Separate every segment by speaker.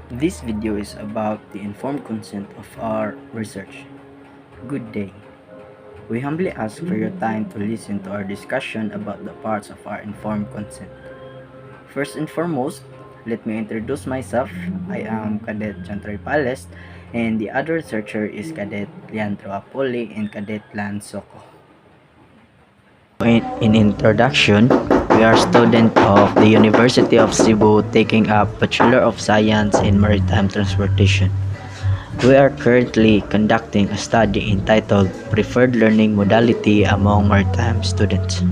Speaker 1: This video is about the informed consent of our research. Good day. We humbly ask for your time to listen to our discussion about the parts of our informed consent. First and foremost, let me introduce myself. I am Cadet Chantroy Pales, and the other researcher is Cadet Leandro Apoli and Cadet Lan Soco. In introduction, we are students of the University of Cebu taking up Bachelor of Science in Maritime Transportation. We are currently conducting a study entitled Preferred Learning Modality among Maritime Students.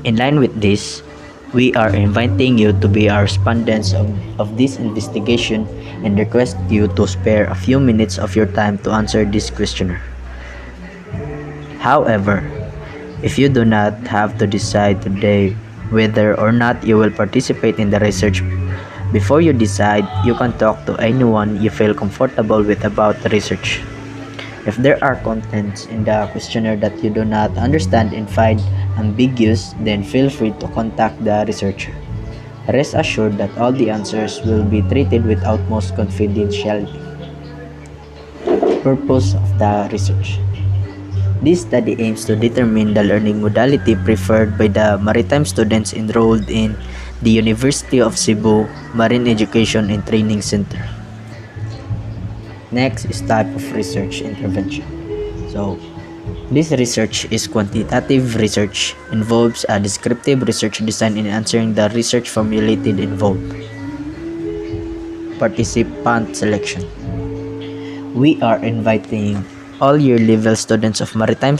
Speaker 1: In line with this, we are inviting you to be our respondents of this investigation and request you to spare a few minutes of your time to answer this questionnaire. However, if you do not have to decide today whether or not you will participate in the research, before you decide, you can talk to anyone you feel comfortable with about the research. If there are contents in the questionnaire that you do not understand and find ambiguous, then feel free to contact the researcher. Rest assured that all the answers will be treated with utmost confidentiality. Purpose of the research. This study aims to determine the learning modality preferred by the maritime students enrolled in the University of Cebu Marine Education and Training Center. Next is type of research intervention. So, this research is quantitative research, involves a descriptive research design in answering the research formulated involved. Participant selection. We are inviting all year-level students of maritime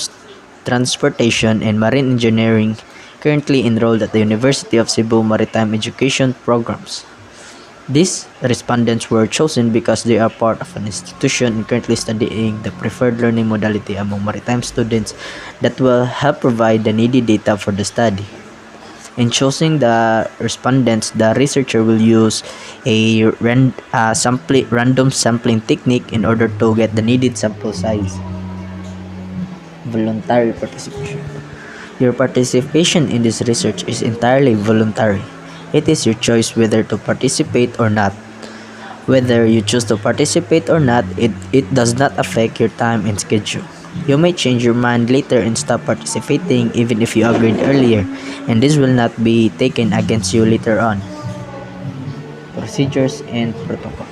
Speaker 1: transportation and marine engineering currently enrolled at the University of Cebu Maritime Education programs. These respondents were chosen because they are part of an institution currently studying the preferred learning modality among maritime students that will help provide the needed data for the study. In choosing the respondents, the researcher will use a random sampling technique in order to get the needed sample size. Voluntary participation. Your participation in this research is entirely voluntary. It is your choice whether to participate or not. Whether you choose to participate or not, it does not affect your time and schedule. You may change your mind later and stop participating even if you agreed earlier, and this will not be taken against you later on. Procedures and protocol.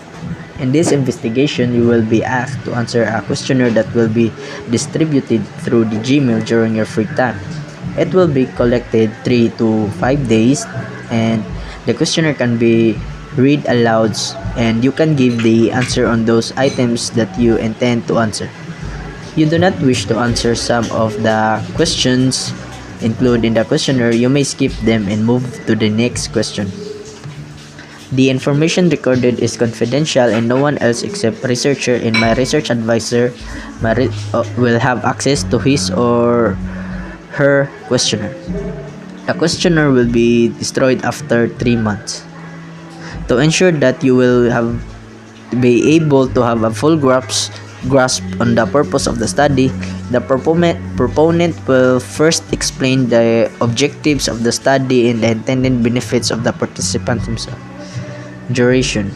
Speaker 1: In this investigation, you will be asked to answer a questionnaire that will be distributed through the Gmail during your free time. It will be collected 3 to 5 days, and the questionnaire can be read aloud, and you can give the answer on those items that you intend to answer. You do not wish to answer some of the questions included in the questionnaire, you may skip them and move to the next question. The information recorded is confidential and no one else except researcher and my research advisor will have access to his or her questionnaire. The questionnaire will be destroyed after 3 months. To ensure that you will be able to have a full grasp on the purpose of the study, the proponent will first explain the objectives of the study and the intended benefits of the participant himself. Duration.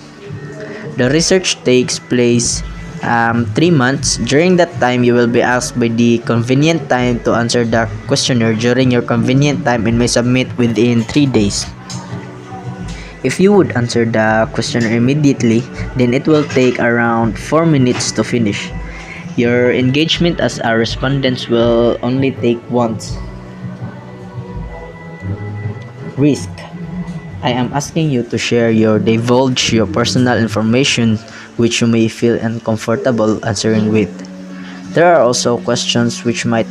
Speaker 1: The research takes place 3 months. During that time, you will be asked by the convenient time to answer the questionnaire during your convenient time and may submit within 3 days. If you would answer the questionnaire immediately, then it will take around 4 minutes to finish. Your engagement as a respondent will only take once. Risk. I am asking you to divulge your personal information which you may feel uncomfortable answering with. There are also questions which might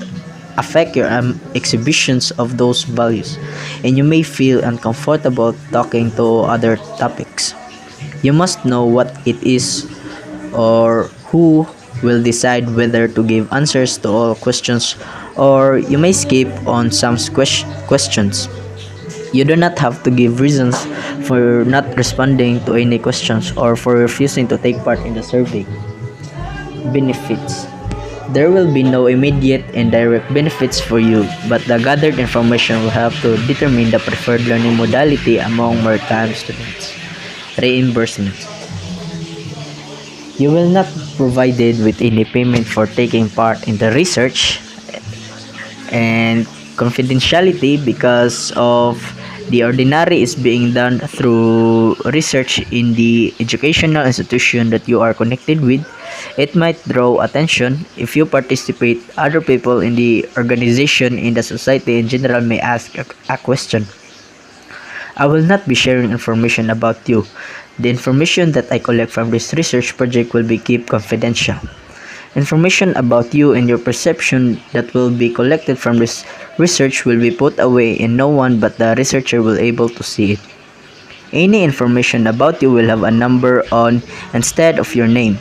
Speaker 1: affect your exhibitions of those values, and you may feel uncomfortable talking to other topics. You must know what it is or who will decide whether to give answers to all questions, or you may skip on some questions. You do not have to give reasons for not responding to any questions or for refusing to take part in the survey. Benefits. There will be no immediate and direct benefits for you, but the gathered information will help to determine the preferred learning modality among maritime students. reimbursement. You will not provided with any payment for taking part in the research, and confidentiality because of the ordinary is being done through research in the educational institution that you are connected with. It might draw attention if you participate. Other people in the organization, in the society in general, may ask a question. I will not be sharing information about you. The information that I collect from this research project will be kept confidential. Information about you and your perception that will be collected from this research will be put away and no one but the researcher will able to see it. Any information about you will have a number on instead of your name.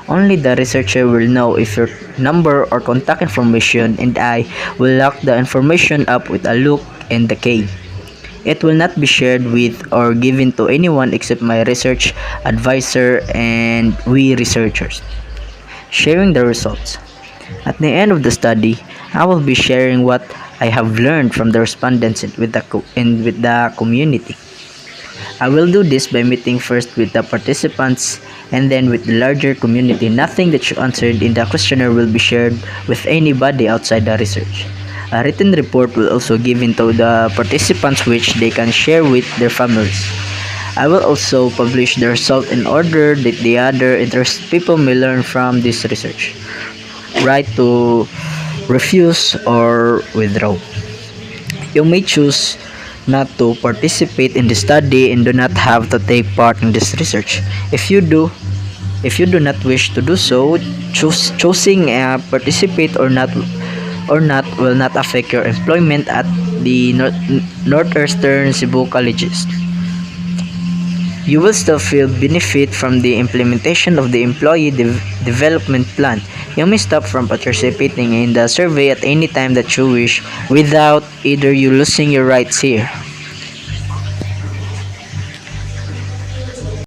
Speaker 1: Only the researcher will know if your number or contact information, and I will lock the information up with a lock and the key. It will not be shared with or given to anyone except my research advisor and we researchers. Sharing the results. At the end of the study, I will be sharing what I have learned from the respondents and with the community. I will do this by meeting first with the participants and then with the larger community. Nothing that you answered in the questionnaire will be shared with anybody outside the research. A written report will also given to the participants which they can share with their families. I will also publish the result in order that the other interested people may learn from this research. Right to refuse or withdraw. You may choose not to participate in the study and do not have to take part in this research. If you do not wish to do so, choosing participate or not will not affect your employment at the Northeastern Cebu Colleges. You will still feel benefit from the implementation of the employee development plan. You may stop from participating in the survey at any time that you wish without either you losing your rights here.